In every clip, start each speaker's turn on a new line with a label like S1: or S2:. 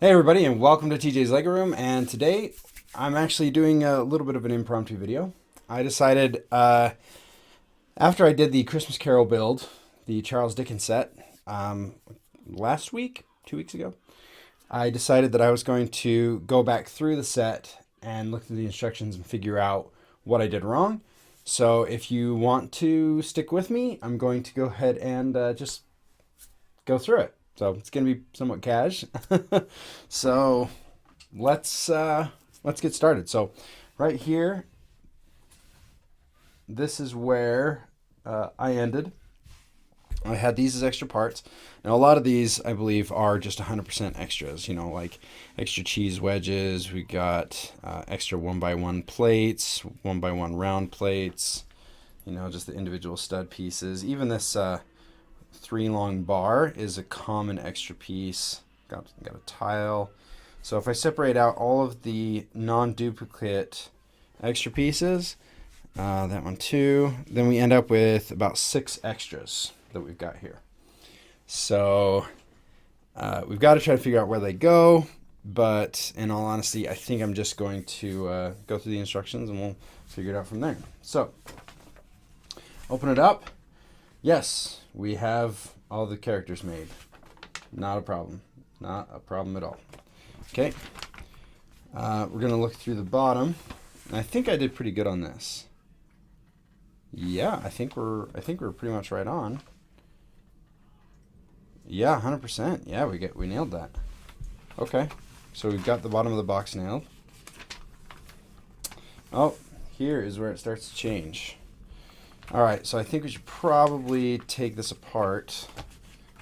S1: Hey everybody, and welcome to TJ's Lego Room. And today I'm actually doing a little bit of an impromptu video. I decided after I did the Christmas Carol build, the Charles Dickens set, last week, 2 weeks ago, I decided that I was going to go back through the set and look through the instructions and figure out what I did wrong. So if you want to stick with me, I'm going to go ahead and just go through it. So it's going to be somewhat cash. So let's get started. So right here, this is where I ended. I had these as extra parts. Now a lot of these, I believe, are just 100% extras. You know, like extra cheese wedges. We got extra 1x1 plates, 1x1 round plates. You know, just the individual stud pieces. Even this 3-long bar is a common extra piece. Got a tile. So if I separate out all of the non-duplicate extra pieces, that one too, then we end up with about 6 extras that we've got here. So we've got to try to figure out where they go, but in all honesty, I think I'm just going to go through the instructions and we'll figure it out from there. So open it up. Yes, we have all the characters made. Not a problem. Not a problem at all. Okay. We're going to look through the bottom. And I think I did pretty good on this. Yeah, I think we're pretty much right on. Yeah, 100%. Yeah, we nailed that. Okay. So we've got the bottom of the box nailed. Oh, here is where it starts to change. All right, so I think we should probably take this apart.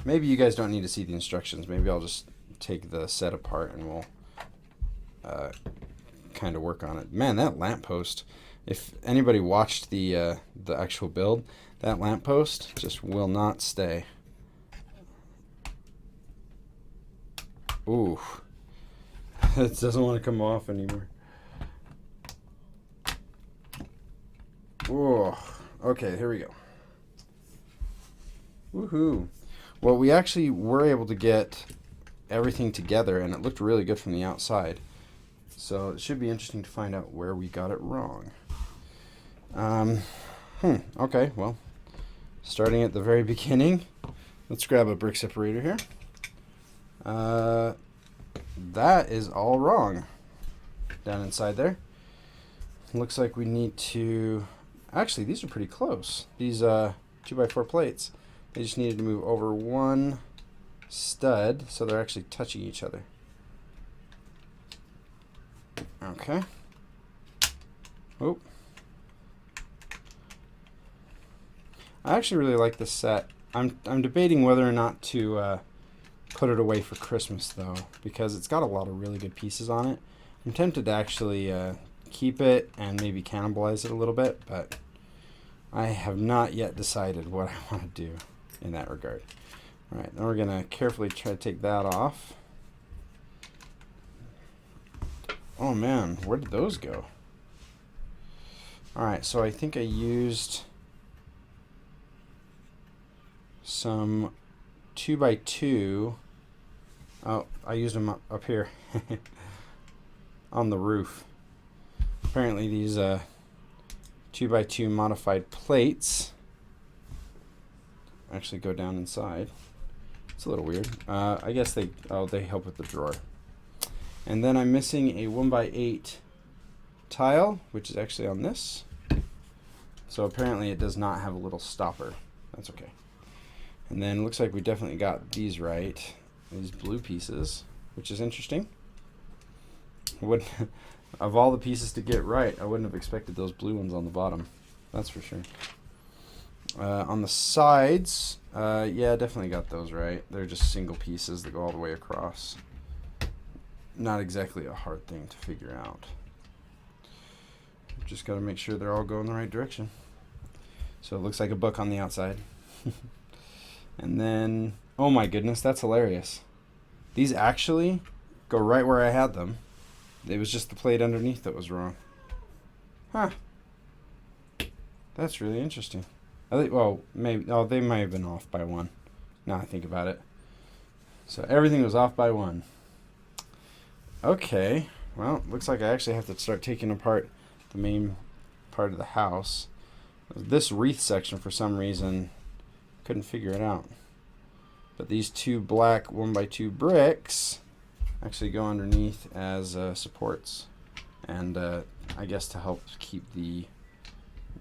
S1: Maybe you guys don't need to see the instructions. Maybe I'll just take the set apart and we'll kind of work on it. Man, that lamppost, if anybody watched the actual build, that lamppost just will not stay. Ooh, it doesn't want to come off anymore. Ooh. Okay, here we go. Woohoo. Well, we actually were able to get everything together, and it looked really good from the outside. So it should be interesting to find out where we got it wrong. Okay, well, starting at the very beginning, let's grab a brick separator here. That is all wrong down inside there. Looks like we need to... Actually, these are pretty close. These 2x4 plates. They just needed to move over one stud, so they're actually touching each other. Okay. Oh. I actually really like this set. I'm debating whether or not to put it away for Christmas, though, because it's got a lot of really good pieces on it. I'm tempted to actually keep it and maybe cannibalize it a little bit, but I have not yet decided what I want to do in that regard. All right, then we're going to carefully try to take that off. Oh man, where did those go? All right, so I think I used some 2x2. Oh, I used them up here on the roof. Apparently these 2x2 modified plates actually go down inside. It's a little weird. I guess they help with the drawer. And then I'm missing a 1x8 tile, which is actually on this. So apparently it does not have a little stopper. That's okay. And then it looks like we definitely got these right. These blue pieces, which is interesting. Of all the pieces to get right, I wouldn't have expected those blue ones on the bottom. That's for sure. On the sides, yeah, definitely got those right. They're just single pieces that go all the way across. Not exactly a hard thing to figure out. Just got to make sure they're all going the right direction. So it looks like a book on the outside. And then, oh my goodness, that's hilarious. These actually go right where I had them. It was just the plate underneath that was wrong. Huh. That's really interesting. I think, well, maybe, oh, they might have been off by one. Now I think about it. So everything was off by one. Okay. Well, looks like I actually have to start taking apart the main part of the house. This wreath section, for some reason, couldn't figure it out. But these two black 1x2 bricks actually go underneath as supports. And I guess to help keep the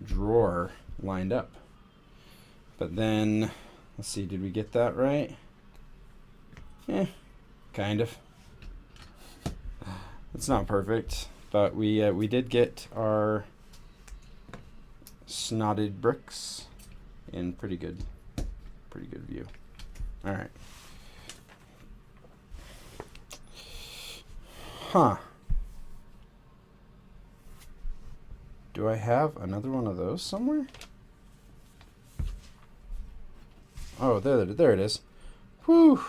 S1: drawer lined up. But then, let's see, did we get that right? Kind of. It's not perfect, but we did get our snotted bricks in pretty good view. All right. Huh. Do I have another one of those somewhere? Oh, there it is. Whew.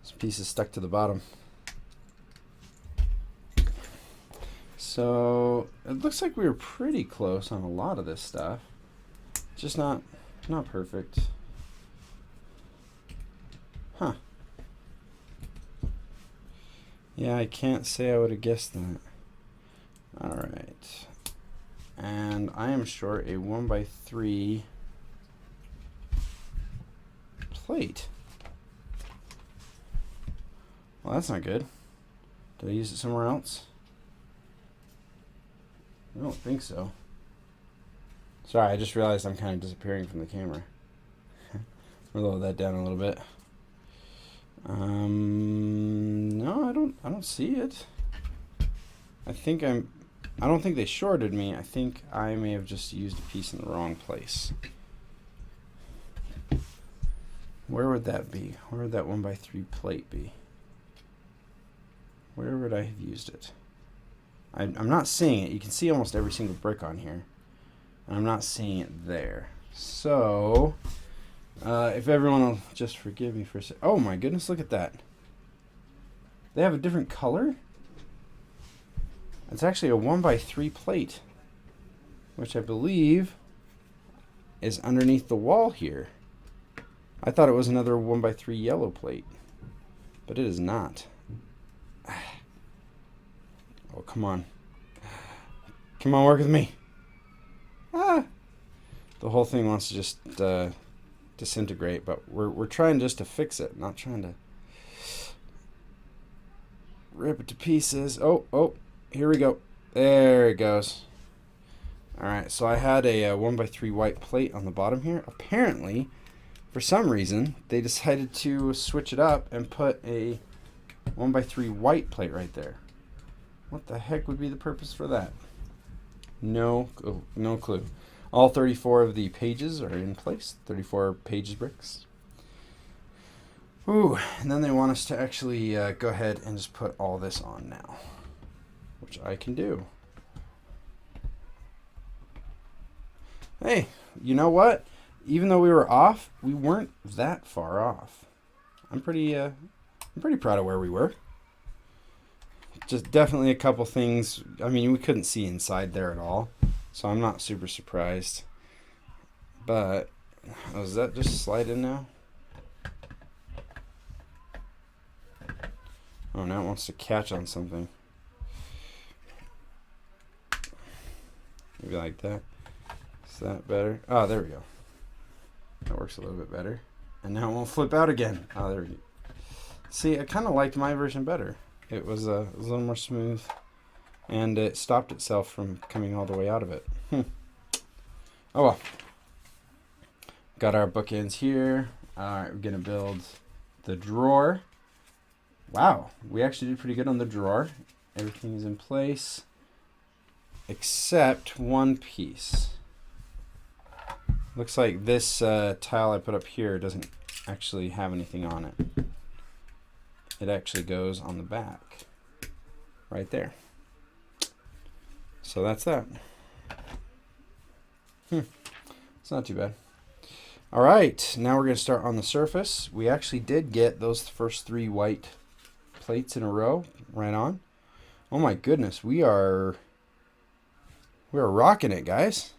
S1: This piece is stuck to the bottom. So it looks like we were pretty close on a lot of this stuff. Just not perfect. Huh. Yeah, I can't say I would have guessed that. All right. And I am short a 1x3 plate. Well, that's not good. Did I use it somewhere else? I don't think so. Sorry, I just realized I'm kind of disappearing from the camera. We'll lower that down a little bit. No, I don't see it. I don't think they shorted me. I think I may have just used a piece in the wrong place. Where would that be? Where would that 1x3 plate be? Where would I have used it? I'm not seeing it. You can see almost every single brick on here. And I'm not seeing it there. So, if everyone will just forgive me for a second. Oh my goodness, look at that. They have a different color? It's actually a 1x3 plate, which I believe is underneath the wall here. I thought it was another 1x3 yellow plate, but it is not. Oh, come on. Come on, work with me. Ah! The whole thing wants to just disintegrate, but we're trying just to fix it, not trying to rip it to pieces. Oh, here we go. There it goes. Alright, so I had a 1x3 white plate on the bottom here. Apparently, for some reason, they decided to switch it up and put a 1x3 white plate right there. What the heck would be the purpose for that? No clue. All 34 of the pages are in place. 34 pages bricks. Ooh, and then they want us to actually go ahead and just put all this on now, which I can do. Hey, you know what? Even though we were off, we weren't that far off. I'm pretty proud of where we were. Just definitely a couple things. I mean, we couldn't see inside there at all, so I'm not super surprised. But, does that just slide in now? Oh, now it wants to catch on something. Maybe like that. Is that better? Oh, there we go. That works a little bit better. And now it won't flip out again. Oh, there we go. See, I kind of liked my version better. It was a little more smooth, and it stopped itself from coming all the way out of it. Oh well. Got our bookends here. Alright, we're going to build the drawer. Wow, we actually did pretty good on the drawer. Everything is in place, except one piece. Looks like this tile I put up here doesn't actually have anything on it. It actually goes on the back, right there. So that's that. It's not too bad. All right, now we're going to start on the surface. We actually did get those first 3 white plates in a row, right on. Oh my goodness, we are rocking it, guys.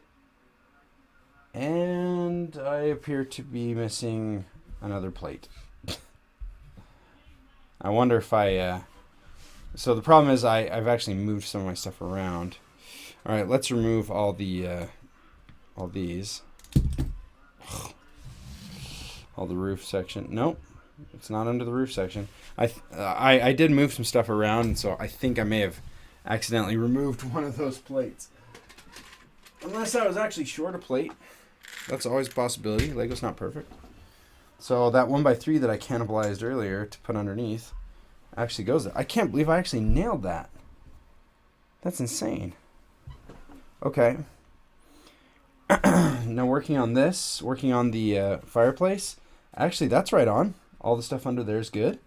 S1: And I appear to be missing another plate. I wonder if I So the problem is I've actually moved some of my stuff around. All right, let's remove all the all these. All the roof section. Nope, it's not under the roof section. I did move some stuff around, so I think I may have accidentally removed one of those plates. Unless I was actually short a plate. That's always a possibility. Lego's not perfect. So that 1x3 that I cannibalized earlier to put underneath actually goes there. I can't believe I actually nailed that. That's insane. Okay. Now working on this, working on the fireplace. Actually, that's right on. All the stuff under there is good.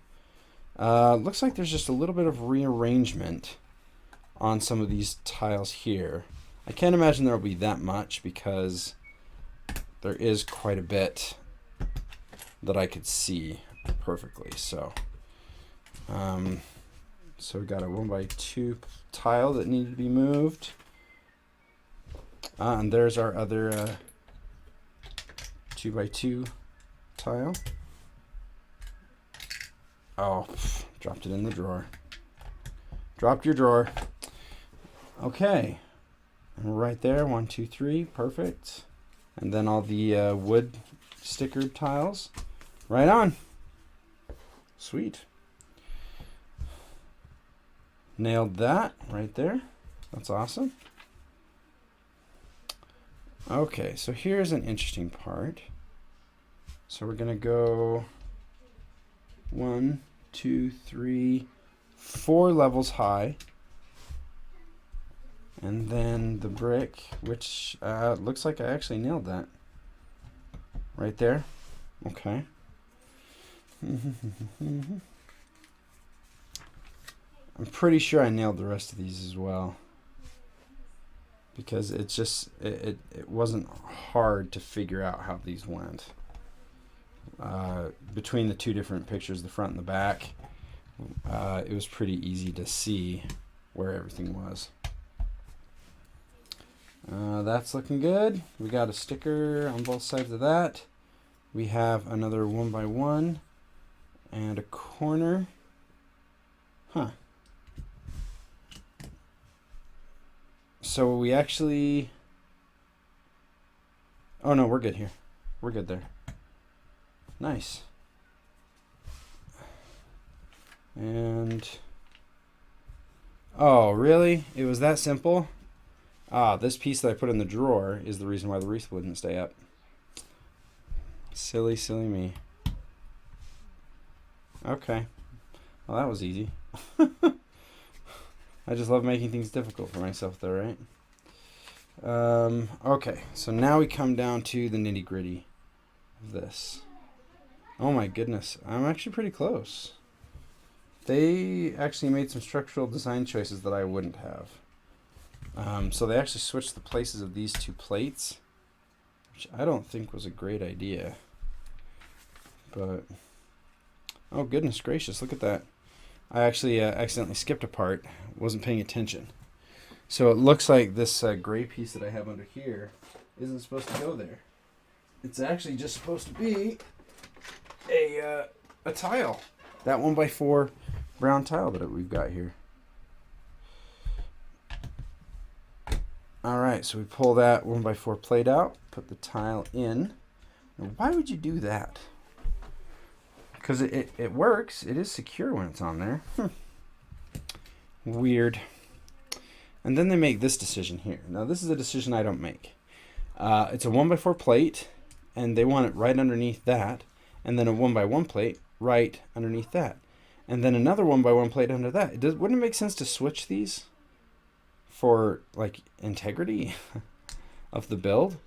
S1: Looks like there's just a little bit of rearrangement on some of these tiles here. I can't imagine there will be that much because there is quite a bit that I could see perfectly. So, so we got a 1x2 tile that needed to be moved. And there's our other 2x2 tile. Oh, dropped it in the drawer. Dropped your drawer. Okay. And right there, 1, 2, 3, perfect. And then all the wood stickered tiles. Right on. Sweet. Nailed that right there. That's awesome. Okay, so here's an interesting part. So we're gonna go 1, 2, 3, 4 levels high. And then the brick, which looks like I actually nailed that. Right there. Okay. I'm pretty sure I nailed the rest of these as well. Because it's just, it wasn't hard to figure out how these went. Between the two different pictures, the front and the back, it was pretty easy to see where everything was. That's looking good. We got a sticker on both sides of that. We have another 1x1 and a corner. Huh. So we actually... Oh no, we're good here. We're good there. Nice. And... Oh, really? It was that simple? Ah, this piece that I put in the drawer is the reason why the wreath wouldn't stay up. Silly, silly me. Okay. Well, that was easy. I just love making things difficult for myself though, right? Okay, so now we come down to the nitty-gritty of this. Oh my goodness, I'm actually pretty close. They actually made some structural design choices that I wouldn't have. So they actually switched the places of these two plates, which I don't think was a great idea. But, oh goodness gracious, look at that. I actually accidentally skipped a part, wasn't paying attention. So it looks like this gray piece that I have under here isn't supposed to go there. It's actually just supposed to be a tile. That 1x4 brown tile that we've got here. Alright, so we pull that 1x4 plate out, put the tile in. Now, why would you do that? Because it works. It is secure when it's on there. Weird. And then they make this decision here. Now, this is a decision I don't make. It's a 1x4 plate, and they want it right underneath that. And then a 1x1 plate right underneath that. And then another 1x1 plate under that. Wouldn't it make sense to switch these for, like, integrity of the build?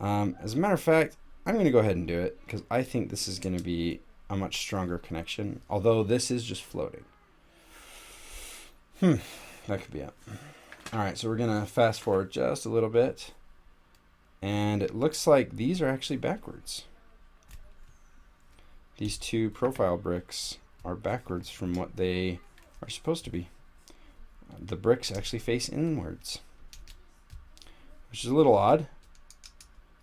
S1: As a matter of fact, I'm going to go ahead and do it, because I think this is going to be a much stronger connection, although this is just floating. That could be it. Alright, so we're going to fast forward just a little bit, and it looks like these are actually backwards. These two profile bricks are backwards from what they are supposed to be. The bricks actually face inwards, which is a little odd,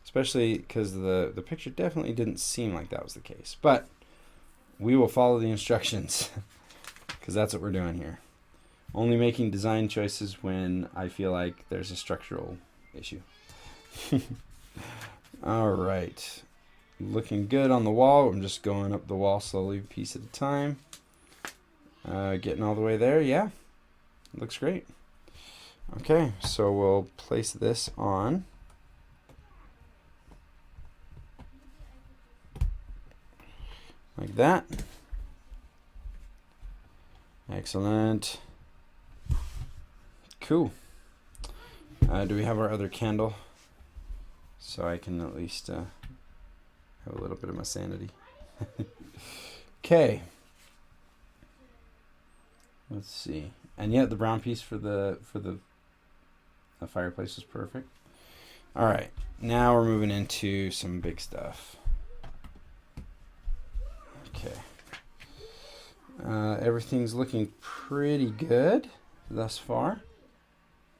S1: especially because the picture definitely didn't seem like that was the case. But we will follow the instructions because that's what we're doing here. Only making design choices when I feel like there's a structural issue. All right. Looking good on the wall. I'm just going up the wall slowly, piece at a time. Getting all the way there. Yeah, looks great. Okay, so we'll place this on. Like that. Excellent. Cool. Do we have our other candle? So I can at least have a little bit of my sanity. Okay. Let's see. And yet the brown piece for the fireplace is perfect. All right. Now we're moving into some big stuff. Okay. Everything's looking pretty good thus far.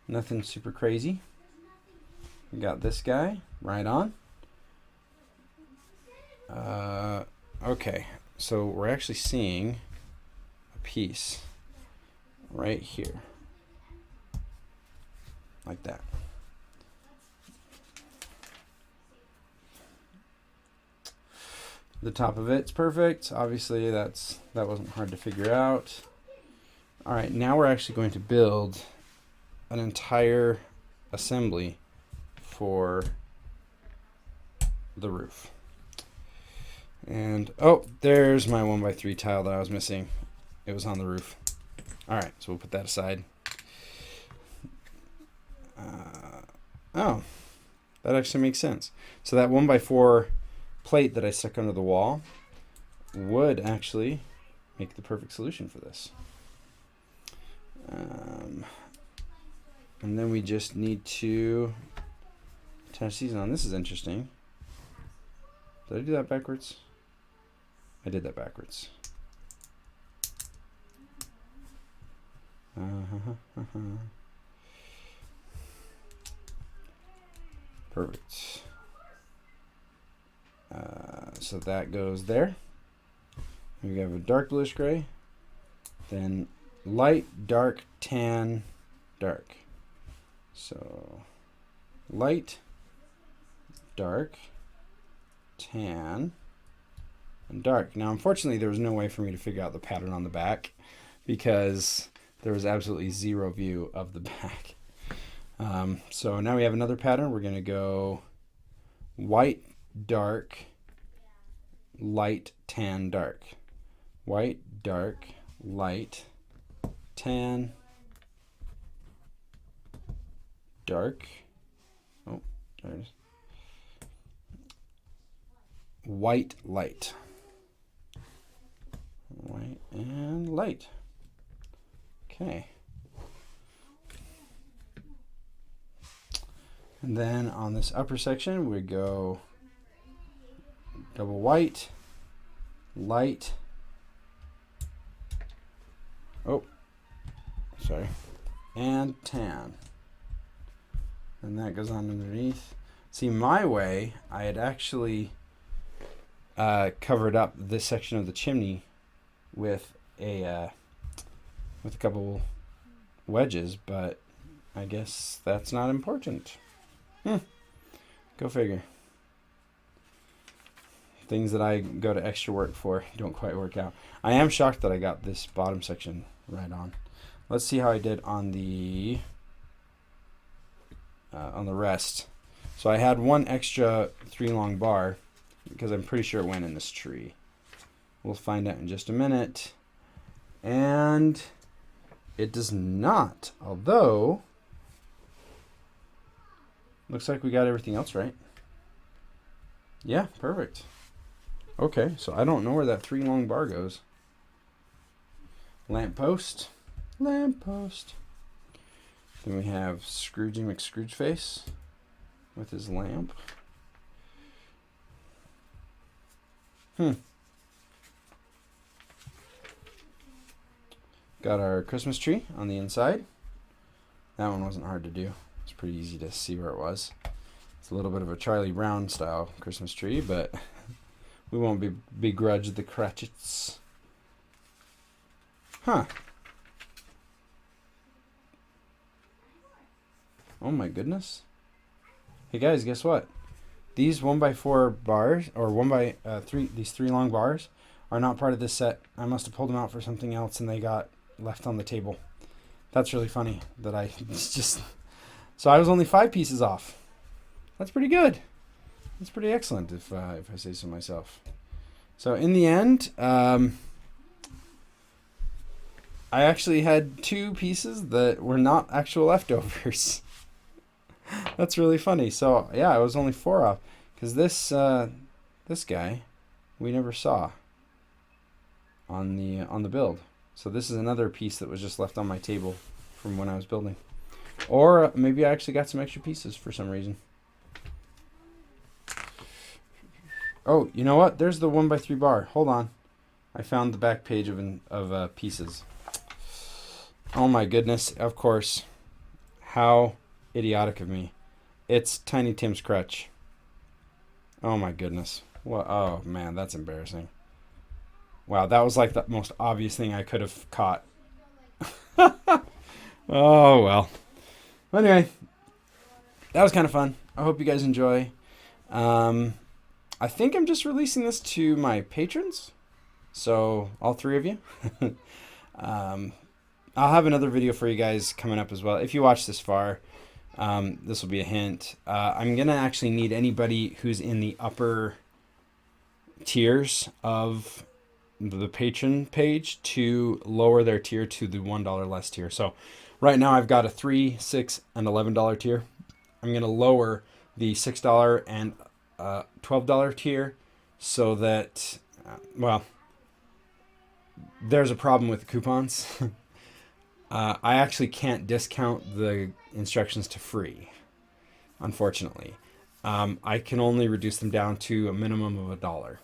S1: Nothing super crazy. We got this guy right on. Okay, so we're actually seeing a piece right here, like that. The top of it's perfect. Obviously, that wasn't hard to figure out. All right, now we're actually going to build an entire assembly for the roof. And oh, there's my 1x3 tile that I was missing. It was on the roof. All right, so we'll put that aside. Oh, that actually makes sense. So that 1x4 plate that I stuck under the wall would actually make the perfect solution for this. And then we just need to attach these on. This is interesting. Did I do that backwards? I did that backwards. Perfect. So that goes there. We have a dark bluish gray, then light, dark, tan, dark. So light, dark, tan, and dark. Now, unfortunately, there was no way for me to figure out the pattern on the back because there was absolutely zero view of the back. So now we have another pattern. We're going to go white, dark, light, tan, dark. White, dark, light, tan, dark. Oh, there it is. White, light. White and light. Okay. And then on this upper section, we go double white, light. Oh, sorry. And tan. And that goes on underneath. See, my way, I had actually covered up this section of the chimney with a couple wedges, but I guess that's not important. Go figure. Things that I go to extra work for don't quite work out. I am shocked that I got this bottom section right on. Let's see how I did on the rest. So I had one extra 3-long bar because I'm pretty sure it went in this tree. We'll find out in just a minute. And it does not, although looks like we got everything else right. Yeah, perfect. Okay, so I don't know where that 3-long bar goes. Lamppost. Lamppost. Then we have Scroogey McScroogeface with his lamp. Got our Christmas tree on the inside. That one wasn't hard to do. It's pretty easy to see where it was. It's a little bit of a Charlie Brown style Christmas tree, but we won't begrudge the Cratchits. Huh. Oh my goodness. Hey guys, guess what? These 1x4 bars, or 1x3, these 3 long bars, are not part of this set. I must have pulled them out for something else and they got left on the table. That's really funny that I just... So I was only 5 pieces off. That's pretty good. That's pretty excellent if I say so myself. So in the end, I actually had 2 pieces that were not actual leftovers. That's really funny. So yeah, I was only 4 off because this guy we never saw on the build. So this is another piece that was just left on my table from when I was building. Or maybe I actually got some extra pieces for some reason. Oh, you know what? There's the 1x3 bar. Hold on. I found the back page of pieces. Oh my goodness. Of course. How idiotic of me. It's Tiny Tim's crutch. Oh my goodness. What? Oh man, that's embarrassing. Wow, that was like the most obvious thing I could have caught. Oh well. Anyway, that was kind of fun. I hope you guys enjoy. I think I'm just releasing this to my patrons. So, all 3 of you. I'll have another video for you guys coming up as well. If you watch this far, this will be a hint. I'm going to actually need anybody who's in the upper tiers of the patron page to lower their tier to the $1 less tier. So, right now I've got a $3, $6, and $11 tier. I'm going to lower the $6 and $12 tier so that, well, there's a problem with the coupons. I actually can't discount the instructions to free, unfortunately. I can only reduce them down to a minimum of $1.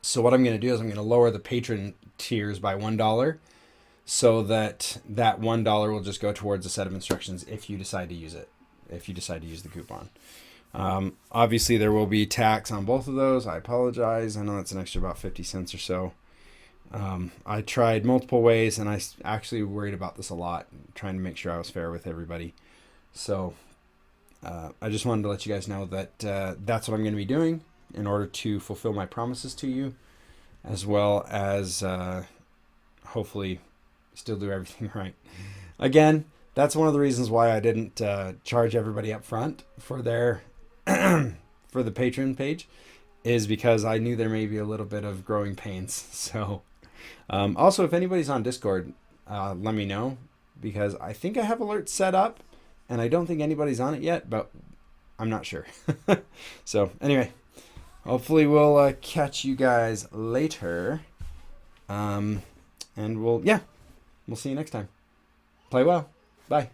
S1: So what I'm going to do is I'm going to lower the patron tiers by $1 so that that $1 will just go towards a set of instructions if you decide to use it, if you decide to use the coupon. Obviously, there will be tax on both of those. I apologize. I know it's an extra about 50 cents or so. I tried multiple ways, and I actually worried about this a lot, trying to make sure I was fair with everybody. So I just wanted to let you guys know that that's what I'm going to be doing in order to fulfill my promises to you, as well as hopefully still do everything right. Again, that's one of the reasons why I didn't charge everybody up front for their for the patron page, is because I knew there may be a little bit of growing pains. So also, if anybody's on Discord, let me know, because I think I have alerts set up and I don't think anybody's on it yet, but I'm not sure. So anyway, hopefully we'll catch you guys later. And we'll see you next time. Play well. Bye.